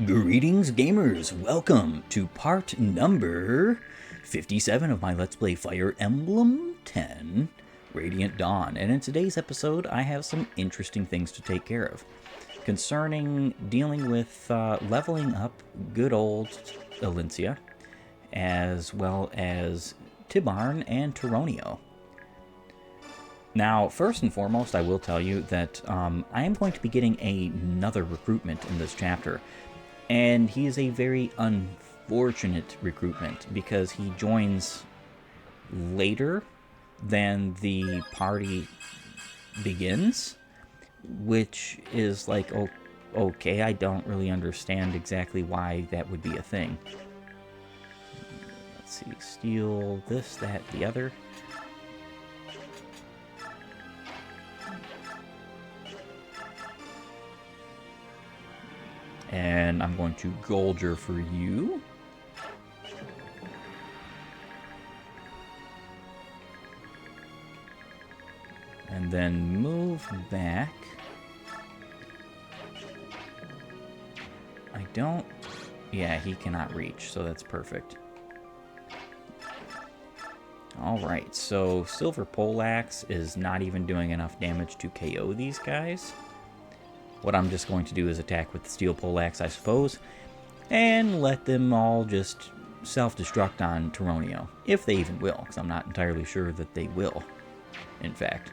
Greetings gamers, welcome to part number 57 of my Let's Play Fire Emblem 10 Radiant Dawn, and in today's episode I have some interesting things to take care of concerning dealing with leveling up good old Elincia, as well as Tibarn and Turonio. Now, first and foremost, I will tell you that I am going to be getting another recruitment in this chapter. And he is a very unfortunate recruitment because he joins later than the party begins, which is like, oh, okay, I don't really understand exactly why that would be a thing. Let's see, steal this, that, the other. And I'm going to Golger for you. And then move back. I don't... Yeah, he cannot reach, so that's perfect. Alright, so Silver Poleaxe is not even doing enough damage to KO these guys. What I'm just going to do is attack with the Steel Poleaxe, I suppose, and let them all just self-destruct on Turonio, if they even will, because I'm not entirely sure that they will, in fact.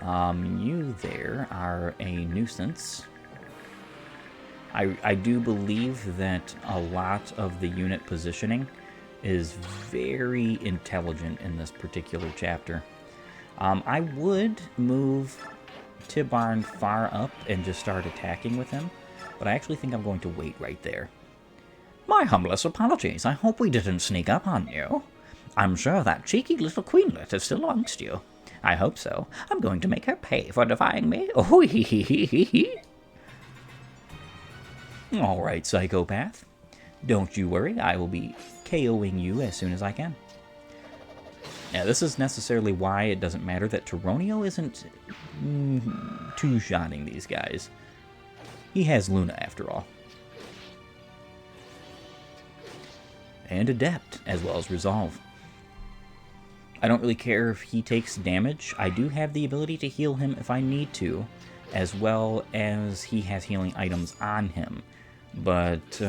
You there are a nuisance. I do believe that a lot of the unit positioning is very intelligent in this particular chapter. I would move Tibarn far up and just start attacking with him, but I actually think I'm going to wait right there. My humblest apologies. I hope we didn't sneak up on you. I'm sure that cheeky little queenlet is still amongst you. I hope so. I'm going to make her pay for defying me. Oh, hee hee hee hee hee. All right, psychopath. Don't you worry. I will be KOing you as soon as I can. Now, this is necessarily why it doesn't matter that Turonio isn't two-shotting these guys. He has Luna, after all. And Adept, as well as Resolve. I don't really care if he takes damage. I do have the ability to heal him if I need to, as well as he has healing items on him. But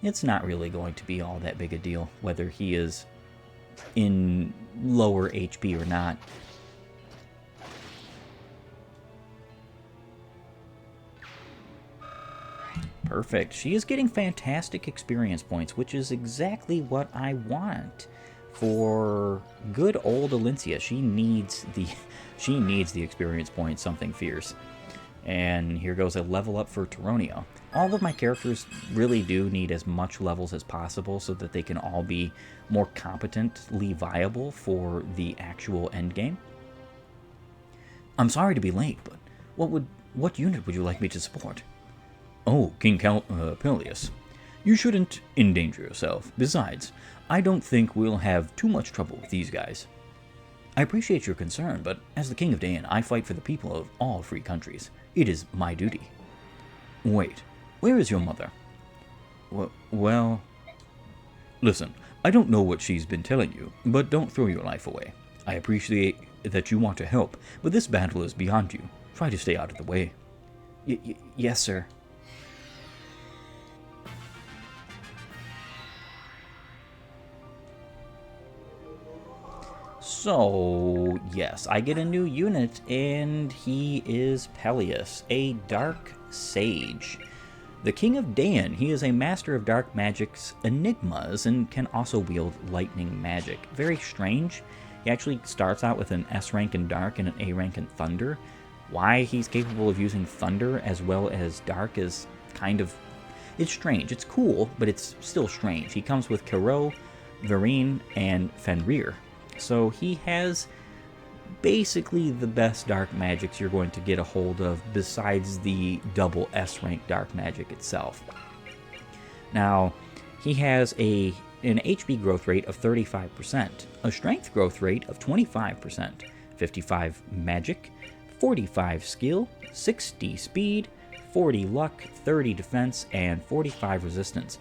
it's not really going to be all that big a deal, whether he is in lower HP or not. Perfect. She is getting fantastic experience points, which is exactly what I want for good old Elincia. She needs the experience points, something fierce. And here goes a level up for Turonio. All of my characters really do need as much levels as possible so that they can all be more competently viable for the actual endgame. I'm sorry to be late, but what unit would you like me to support? Oh, King Peleus. You shouldn't endanger yourself. Besides, I don't think we'll have too much trouble with these guys. I appreciate your concern, but as the King of Dayan, I fight for the people of all free countries. It is my duty. Wait, where is your mother? Well... Listen, I don't know what she's been telling you, but don't throw your life away. I appreciate that you want to help, but this battle is beyond you. Try to stay out of the way. Yes, sir. So, yes, I get a new unit, and he is Peleus, a Dark Sage. The King of Dayan, he is a master of dark magic's enigmas, and can also wield lightning magic. Very strange. He actually starts out with an S rank in Dark and an A rank in Thunder. Why he's capable of using Thunder as well as Dark is kind of... It's strange. It's cool, but it's still strange. He comes with Kero, Varine, and Fenrir. So he has basically the best dark magics you're going to get a hold of besides the double S rank dark magic itself. Now, he has an HP growth rate of 35%, a strength growth rate of 25%, 55 magic, 45 skill, 60 speed, 40 luck, 30 defense, and 45 resistance.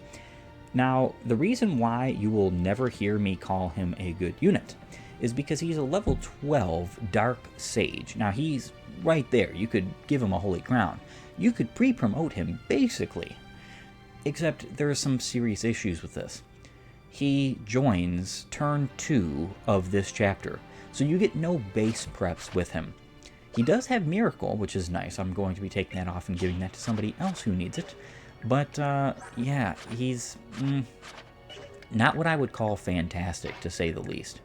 Now, the reason why you will never hear me call him a good unit is because he's a level 12 Dark Sage. Now, he's right there. You could give him a Holy Crown. You could pre-promote him, basically. Except there are some serious issues with this. He joins turn 2 of this chapter, so you get no base preps with him. He does have Miracle, which is nice. I'm going to be taking that off and giving that to somebody else who needs it. But, yeah, he's not what I would call fantastic, to say the least.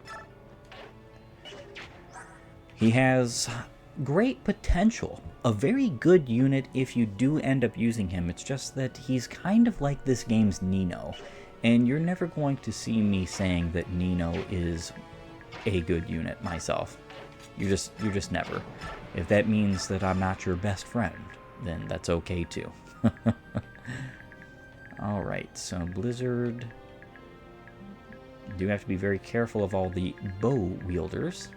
He has great potential. A very good unit if you do end up using him. It's just that he's kind of like this game's Nino. And you're never going to see me saying that Nino is a good unit myself. You're just never. If that means that I'm not your best friend, then that's okay too. Alright, so Blizzard. Do have to be very careful of all the bow wielders.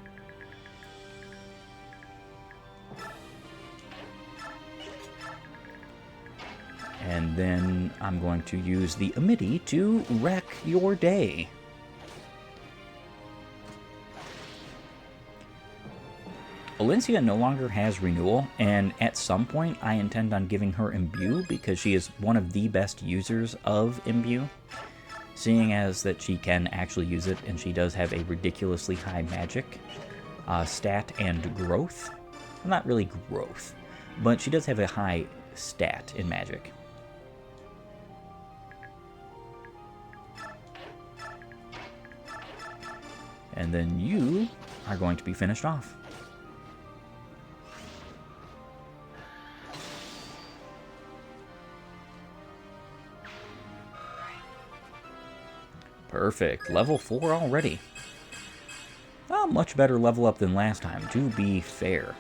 And then I'm going to use the Amity to wreck your day. Valencia no longer has Renewal, and at some point I intend on giving her Imbue because she is one of the best users of Imbue, seeing as that she can actually use it, and she does have a ridiculously high magic stat and growth. Well, not really growth, but she does have a high stat in magic. And then you are going to be finished off. Perfect. Level 4 already. A much better level up than last time, to be fair.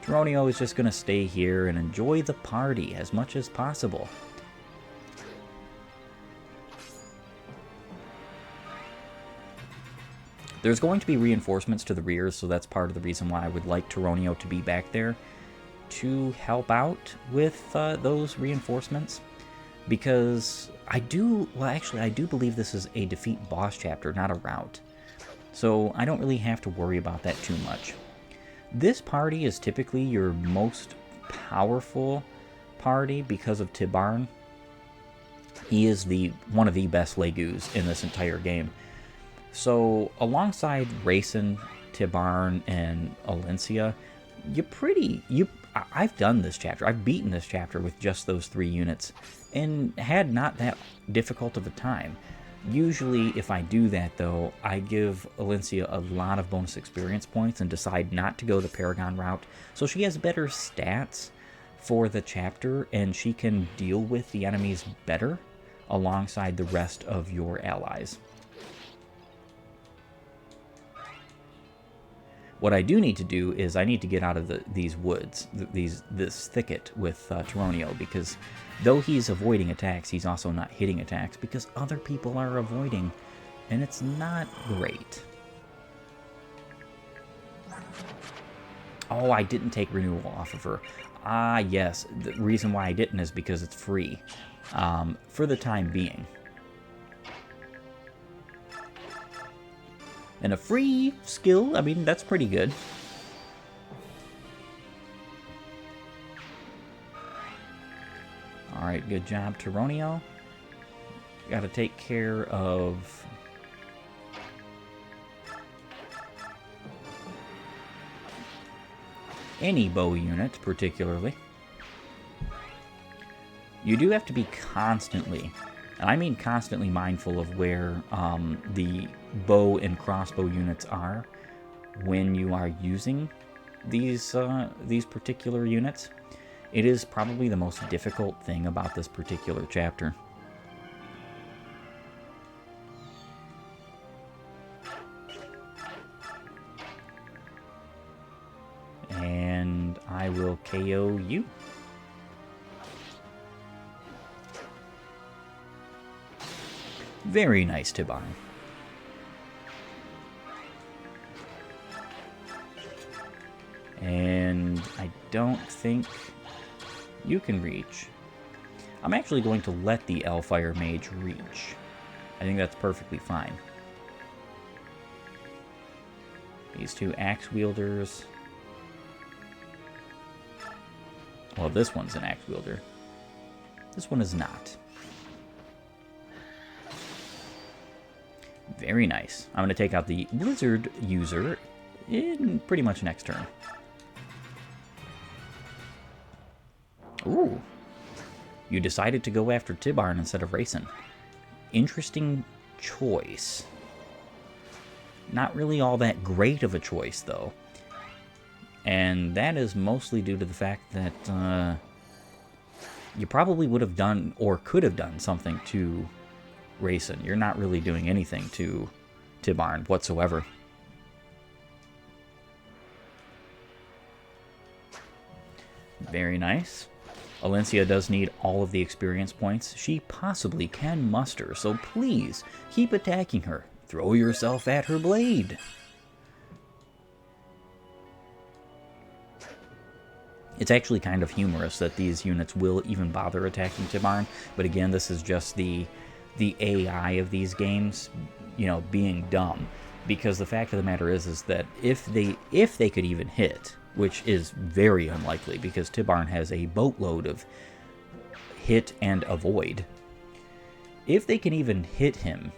Geronio is just going to stay here and enjoy the party as much as possible. There's going to be reinforcements to the rear, so that's part of the reason why I would like Geronio to be back there to help out with those reinforcements. Because I do believe this is a defeat boss chapter, not a route. So I don't really have to worry about that too much. This party is typically your most powerful party because of Tibarn. He is one of the best Legus in this entire game. So alongside Rayson, Tibarn, and Valencia, I've done this chapter. I've beaten this chapter with just those 3 units and had not that difficult of a time. Usually, if I do that, though, I give Valencia a lot of bonus experience points and decide not to go the Paragon route, so she has better stats for the chapter, and she can deal with the enemies better alongside the rest of your allies. What I do need to do is I need to get out of these woods, this thicket with Geronio, because though he's avoiding attacks, he's also not hitting attacks because other people are avoiding, and it's not great. Oh, I didn't take Renewal off of her. Ah, yes. The reason why I didn't is because it's free for the time being. And a free skill, I mean, that's pretty good. Alright, good job, Geronio. Gotta take care of any bow unit, particularly. You do have to be constantly, and I mean constantly, mindful of where the bow and crossbow units are when you are using these particular units. It is probably the most difficult thing about this particular chapter. And I will KO you. Very nice, Tibarn. And I don't think You can reach. I'm actually going to let the Elfire Mage reach. I think that's perfectly fine. These two axe wielders. Well, this one's an axe wielder. This one is not. Very nice. I'm going to take out the Blizzard user in pretty much next turn. Ooh. You decided to go after Tibarn instead of Rayson. Interesting choice. Not really all that great of a choice, though. And that is mostly due to the fact that you probably would have done, or could have done, something to Rayson. You're not really doing anything to Tibarn whatsoever. Very nice. Alencia does need all of the experience points she possibly can muster, so please keep attacking her. Throw yourself at her blade. It's actually kind of humorous that these units will even bother attacking Tibarn, but again, this is just the AI of these games, you know, being dumb. Because the fact of the matter is that if they could even hit, which is very unlikely because Tibarn has a boatload of hit and avoid. If they can even hit him,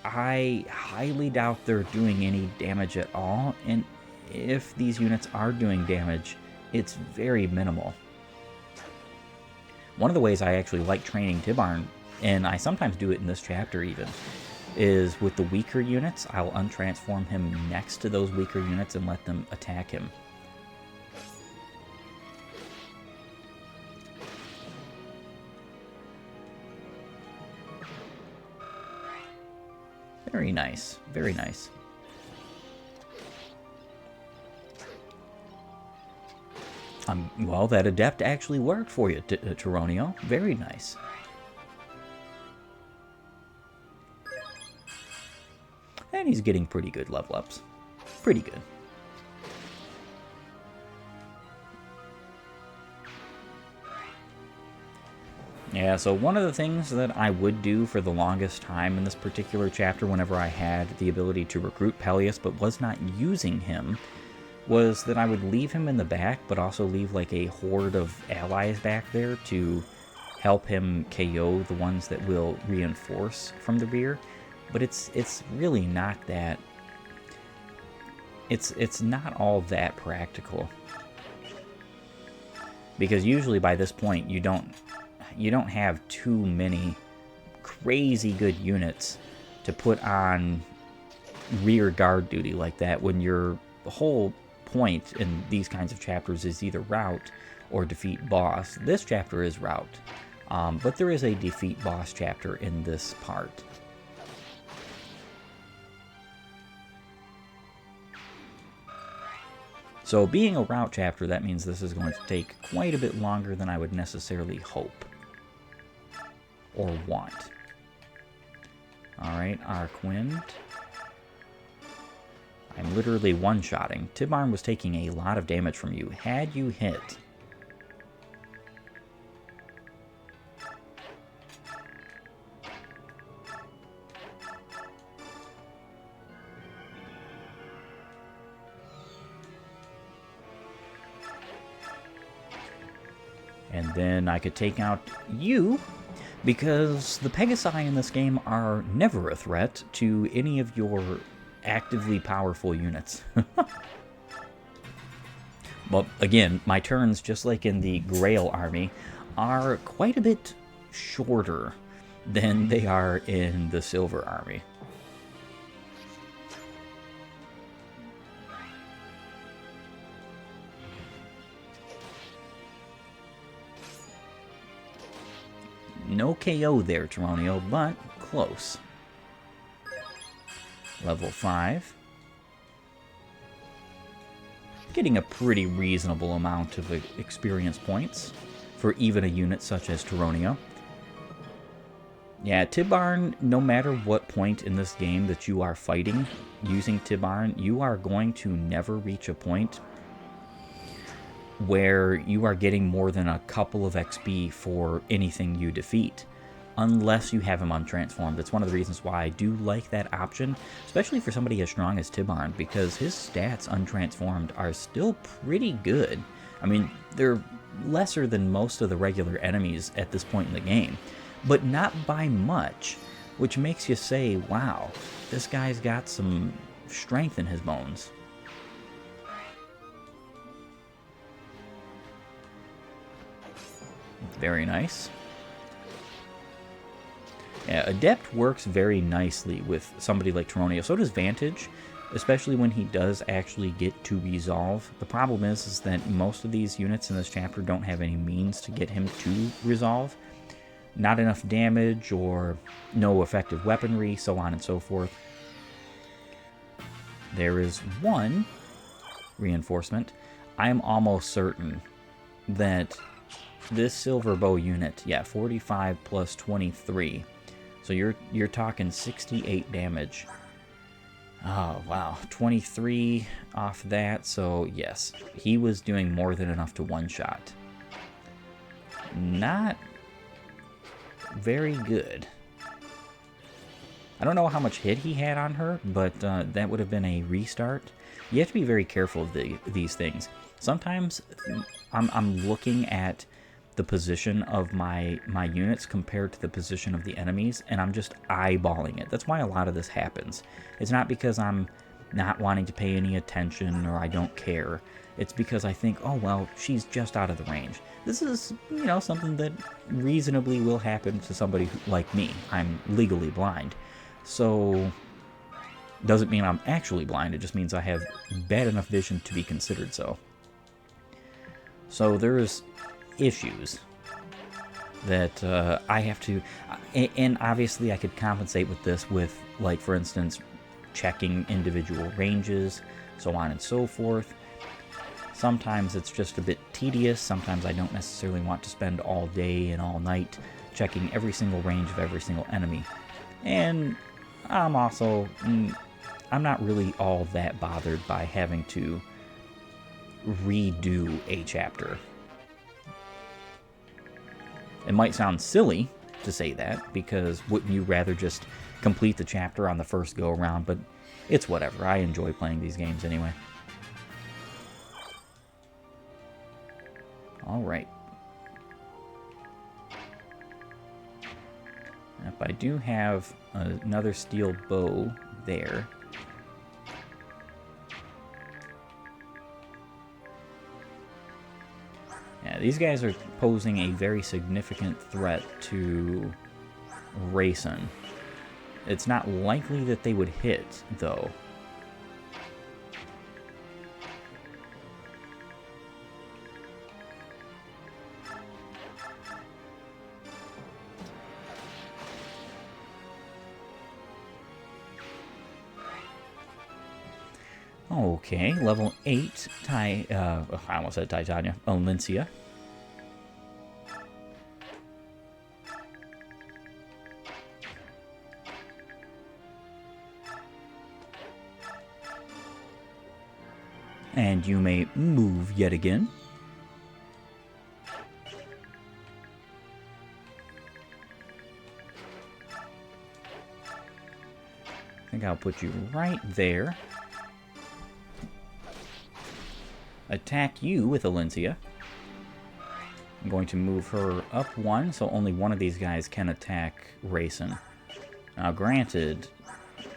I highly doubt they're doing any damage at all, and if these units are doing damage, it's very minimal. One of the ways I actually like training Tibarn, and I sometimes do it in this chapter even, is with the weaker units, I'll untransform him next to those weaker units and let them attack him. Very nice, very nice. Well, that adept actually worked for you, Tironio. Very nice. And he's getting pretty good level ups. Pretty good. Yeah, so one of the things that I would do for the longest time in this particular chapter, whenever I had the ability to recruit Peleus but was not using him, was that I would leave him in the back, but also leave like a horde of allies back there to help him KO the ones that will reinforce from the rear. But it's really not that. It's not all that practical, because usually by this point you don't have too many crazy good units to put on rear guard duty like that when your whole point in these kinds of chapters is either rout or defeat boss. This chapter is rout, but there is a defeat boss chapter in this part. So being a route chapter, that means this is going to take quite a bit longer than I would necessarily hope or want. Alright, Arquin. I'm literally one-shotting. Tibarn was taking a lot of damage from you. Had you hit... And then I could take out you, because the Pegasi in this game are never a threat to any of your actively powerful units. But again, my turns, just like in the Grail army, are quite a bit shorter than they are in the Silver army. No KO there, Tironio, but close. Level 5. Getting a pretty reasonable amount of experience points for even a unit such as Tironio. Yeah, Tibarn, no matter what point in this game that you are fighting using Tibarn, you are going to never reach a point where you are getting more than a couple of XP for anything you defeat, unless you have him untransformed. It's one of the reasons why I do like that option, especially for somebody as strong as Tibarn, because his stats untransformed are still pretty good. I mean, they're lesser than most of the regular enemies at this point in the game, but not by much, which makes you say, wow, this guy's got some strength in his bones. Very nice. Yeah, Adept works very nicely with somebody like Tyronio. So does Vantage, especially when he does actually get to resolve. The problem is that most of these units in this chapter don't have any means to get him to resolve. Not enough damage or no effective weaponry, so on and so forth. There is one reinforcement. I am almost certain that this silver bow unit, yeah, 45 plus 23. So you're talking 68 damage. Oh, wow. 23 off that, so yes. He was doing more than enough to one-shot. Not very good. I don't know how much hit he had on her, but that would have been a restart. You have to be very careful of these things. Sometimes I'm looking at the position of my units compared to the position of the enemies, and I'm just eyeballing it. That's why a lot of this happens. It's not because I'm not wanting to pay any attention or I don't care. It's because I think, oh, well, she's just out of the range. This is, you know, something that reasonably will happen to somebody like me. I'm legally blind. So, doesn't mean I'm actually blind. It just means I have bad enough vision to be considered so. So there's issues that I have to, and obviously I could compensate with this with, like, for instance, checking individual ranges, so on and so forth. Sometimes it's just a bit tedious. Sometimes I don't necessarily want to spend all day and all night checking every single range of every single enemy. And I'm also, I'm not really all that bothered by having to redo a chapter. It might sound silly to say that, because wouldn't you rather just complete the chapter on the first go-around, but it's whatever. I enjoy playing these games anyway. Alright. Yep, I do have another steel bow there. Yeah, these guys are posing a very significant threat to Rayson. It's not likely that they would hit, though. Okay, level 8, I almost said Titania, Olincia. And you may move yet again. I think I'll put you right there. Attack you with Olincia. I'm going to move her up one, so only one of these guys can attack Rayson. Now, granted,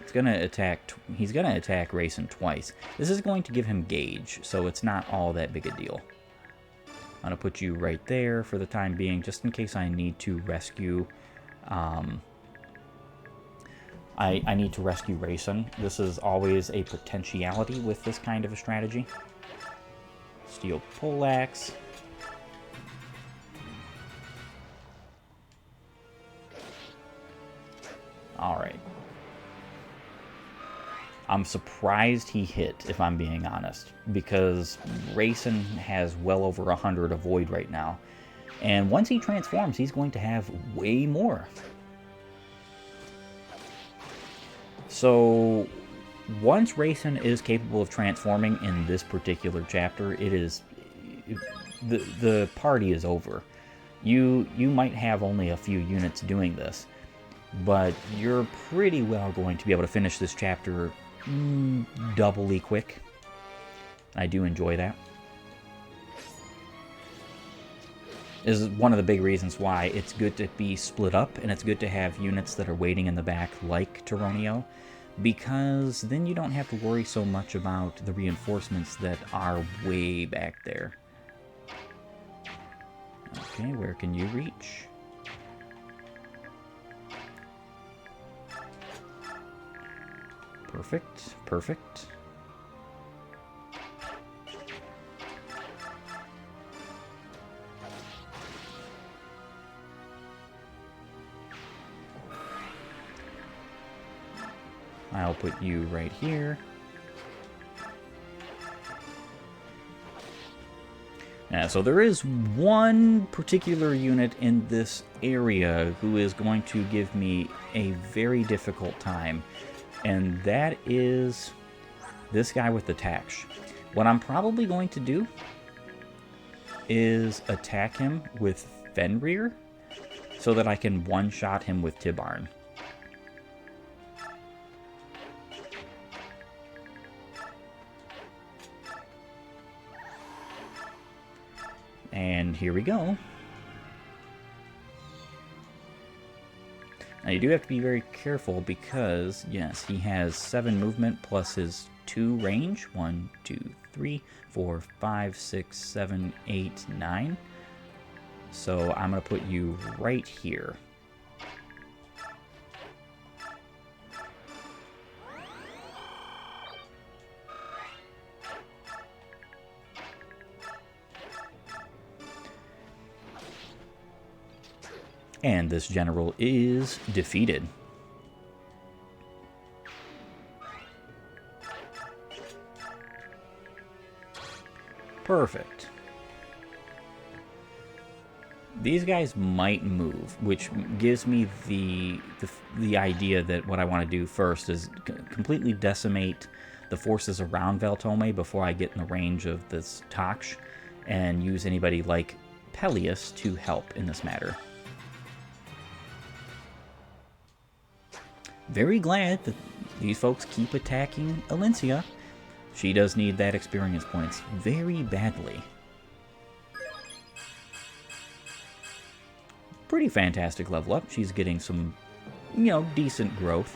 he's going to attack Rayson twice. This is going to give him gauge, so it's not all that big a deal. I'm going to put you right there for the time being, just in case I need to rescue. I need to rescue Rayson. This is always a potentiality with this kind of a strategy. Steel poleaxe. Alright. I'm surprised he hit, if I'm being honest, because Rayson has well over 100 avoid right now. And once he transforms, he's going to have way more. So, once Rayson is capable of transforming in this particular chapter, it is the party is over. You might have only a few units doing this, but you're pretty well going to be able to finish this chapter doubly quick. I do enjoy that. This is one of the big reasons why it's good to be split up, and it's good to have units that are waiting in the back like Tyronio, because then you don't have to worry so much about the reinforcements that are way back there. Okay, where can you reach? Perfect, perfect. I'll put you right here. Yeah, so there is one particular unit in this area who is going to give me a very difficult time, and that is this guy with the Tax. What I'm probably going to do is attack him with Fenrir so that I can one-shot him with Tibarn. And here we go. Now you do have to be very careful because, yes, he has 7 movement plus his 2 range. 1, 2, 3, 4, 5, 6, 7, 8, 9. So I'm going to put you right here. And this general is defeated. Perfect. These guys might move, which gives me the idea that what I want to do first is completely decimate the forces around Valtome before I get in the range of this Tosh, and use anybody like Peleus to help in this matter. Very glad that these folks keep attacking Alencia. She does need that experience points very badly. Pretty fantastic level up. She's getting some, decent growth,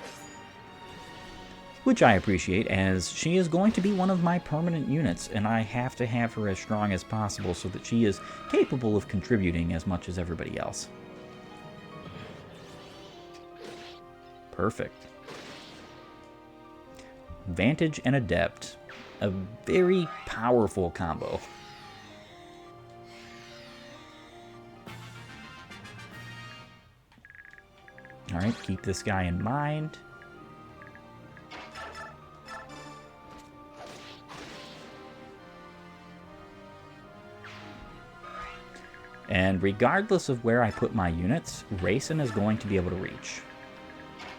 which I appreciate, as she is going to be one of my permanent units, and I have to have her as strong as possible so that she is capable of contributing as much as everybody else. Perfect. Vantage and Adept. A very powerful combo. Alright, keep this guy in mind. And regardless of where I put my units, Rayson is going to be able to reach.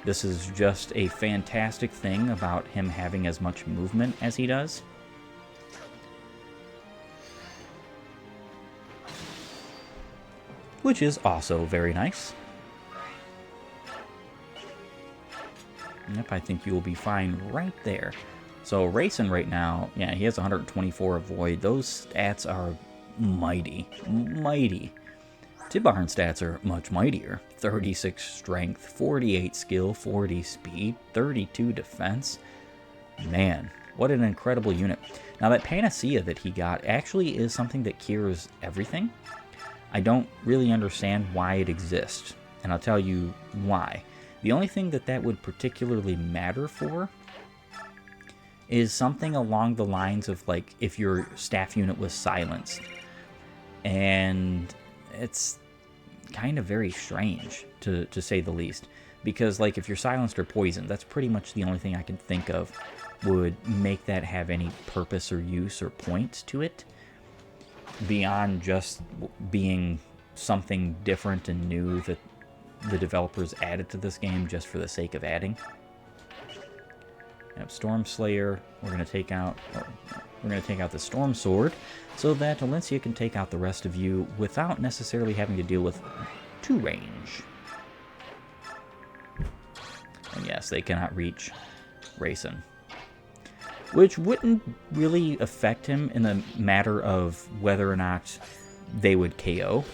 This is just a fantastic thing about him having as much movement as he does. Which is also very nice. Yep, I think you will be fine right there. So Rayson right now, yeah, he has 124 avoid. Those stats are mighty, mighty. Tibarn stats are much mightier. 36 strength, 48 skill, 40 speed, 32 defense. Man, what an incredible unit. Now that Panacea that he got actually is something that cures everything. I don't really understand why it exists, and I'll tell you why. The only thing that would particularly matter for is something along the lines of, like, if your staff unit was silenced. And it's kind of very strange, to say the least. Because, like, if you're silenced or poisoned, that's pretty much the only thing I can think of would make that have any purpose or use or point to it, beyond just being something different and new that the developers added to this game just for the sake of adding. Yep, Storm Slayer, we're going to take out... Oh, We're going to take out the Storm Sword so that Alencia can take out the rest of you without necessarily having to deal with 2 range. And yes, they cannot reach Rayson, which wouldn't really affect him in the matter of whether or not they would KO,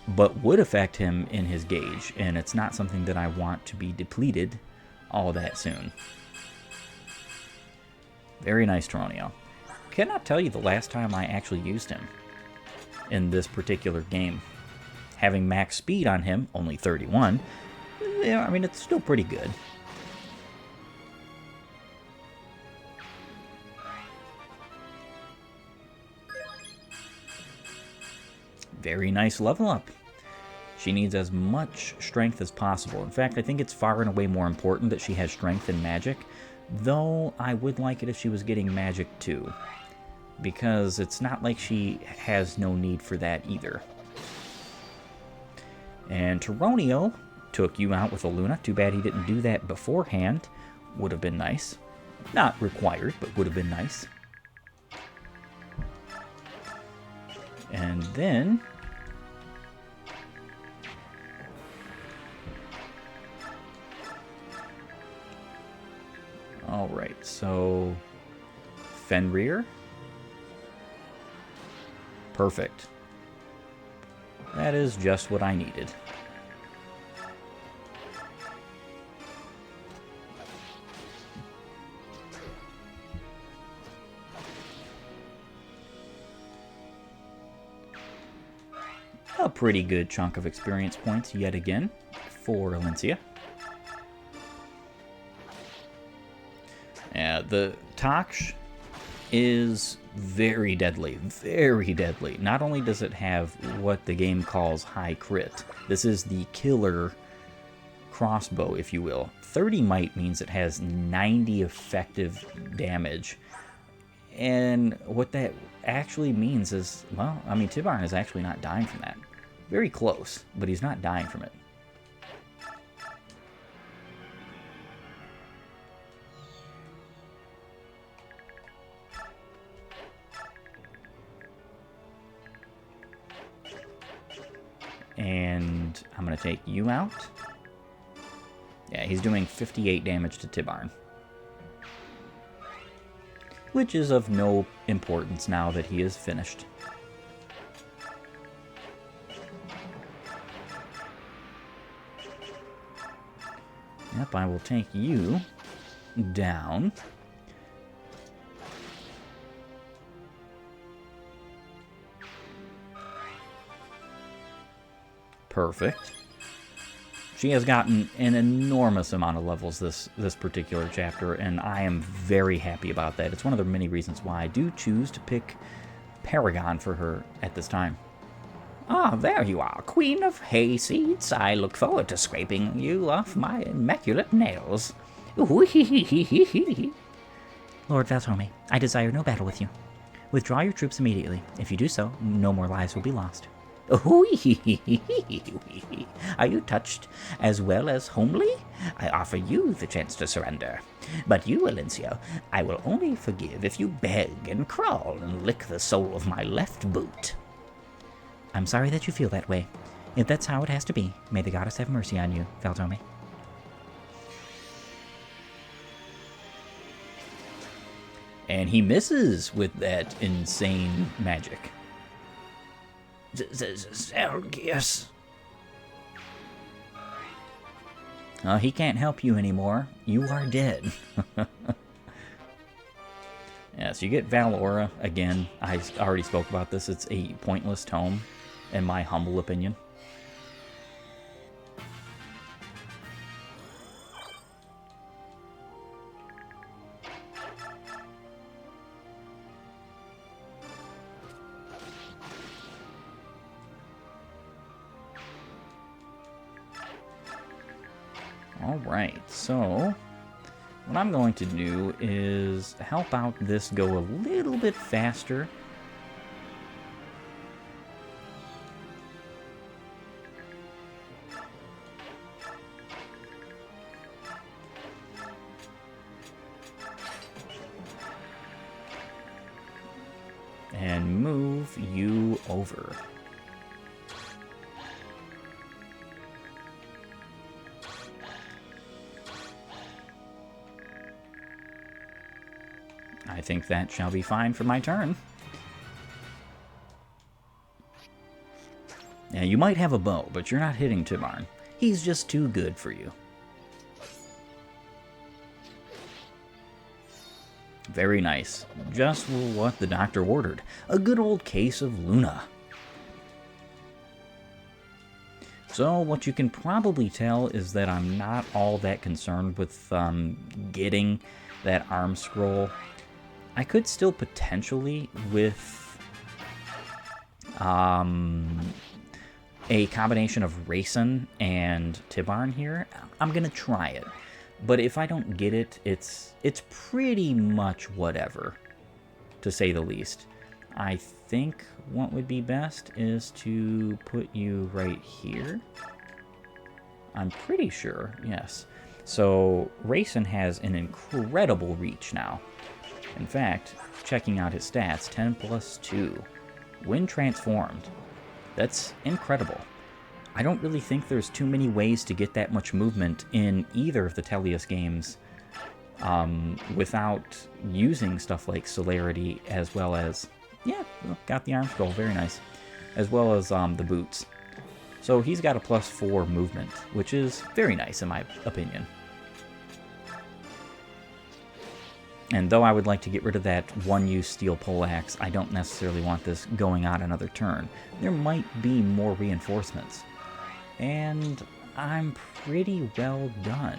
but would affect him in his gauge, and it's not something that I want to be depleted all that soon. Very nice, Toronio. Cannot tell you the last time I actually used him in this particular game. Having max speed on him, only 31, yeah, I mean, it's still pretty good. Very nice level up. She needs as much strength as possible. In fact, I think it's far and away more important that she has strength and magic, though I would like it if she was getting magic too, because it's not like she has no need for that either. And Toronio took you out with a Luna. Too bad he didn't do that beforehand. Would have been nice. Not required, but would have been nice. And then alright, so Fenrir. Perfect. That is just what I needed. A pretty good chunk of experience points yet again for Alencia. The Taksh is very deadly, very deadly. Not only does it have what the game calls high crit, this is the killer crossbow, if you will. 30 might means it has 90 effective damage. And what that actually means is, well, I mean, Tibarn is actually not dying from that. Very close, but he's not dying from it. And I'm going to take you out. Yeah, he's doing 58 damage to Tibarn, which is of no importance now that he is finished. Yep, I will take you down. Perfect. She has gotten an enormous amount of levels this particular chapter, and I am very happy about that. It's one of the many reasons why I do choose to pick Paragon for her at this time. Ah, there you are, Queen of Hayseeds. I look forward to scraping you off my immaculate nails. Lord Valtome, I desire no battle with you. Withdraw your troops immediately. If you do so, no more lives will be lost. Are you touched as well as homely? I offer you the chance to surrender. But you, Alencia, I will only forgive if you beg and crawl and lick the sole of my left boot. I'm sorry that you feel that way. If that's how it has to be, may the goddess have mercy on you, Valtome. And he misses with that insane magic. Zelgius. He can't help you anymore. You are dead. Yeah, so you get Valora. Again, I already spoke about this. It's a pointless tome, in my humble opinion. Alright, so what I'm going to do is help out this go a little bit faster. and move you over. I think that shall be fine for my turn. Now, you might have a bow, but you're not hitting Tibarn. He's just too good for you. Very nice. Just what the doctor ordered. A good old case of Luna. So, what you can probably tell is that I'm not all that concerned with getting that arm scroll. I could still potentially, with a combination of Rayson and Tibarn here, I'm going to try it. But if I don't get it, it's pretty much whatever, to say the least. I think what would be best is to put you right here. I'm pretty sure, yes. So Rayson has an incredible reach now. In fact, checking out his stats, 10 plus 2. When transformed. That's incredible. I don't really think there's too many ways to get that much movement in either of the Tellius games without using stuff like celerity, as well as, yeah, got the arm scroll, very nice, as well as the boots. So he's got a +4 movement, which is very nice in my opinion. And though I would like to get rid of that one-use steel poleaxe, I don't necessarily want this going on another turn. There might be more reinforcements. And I'm pretty well done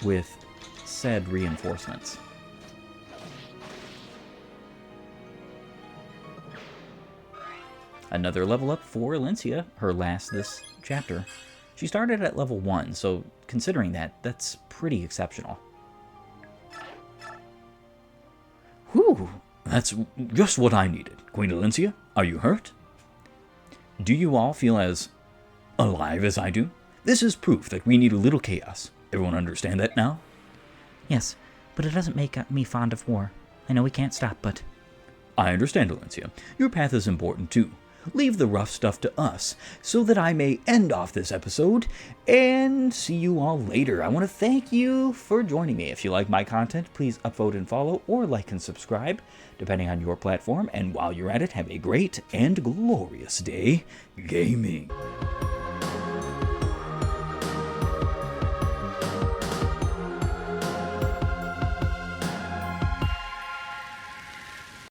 with said reinforcements. Another level up for Alencia, her last this chapter. She started at level 1, so considering that, that's pretty exceptional. Whew, that's just what I needed. Queen Alencia, are you hurt? Do you all feel as alive as I do? This is proof that we need a little chaos. Everyone understand that now? Yes, but it doesn't make me fond of war. I know we can't stop, but... I understand, Alencia. Your path is important too. Leave the rough stuff to us, so that I may end off this episode and see you all later. I want to thank you for joining me. If you like my content, please upvote and follow, or like and subscribe, depending on your platform. And while you're at it, have a great and glorious day gaming.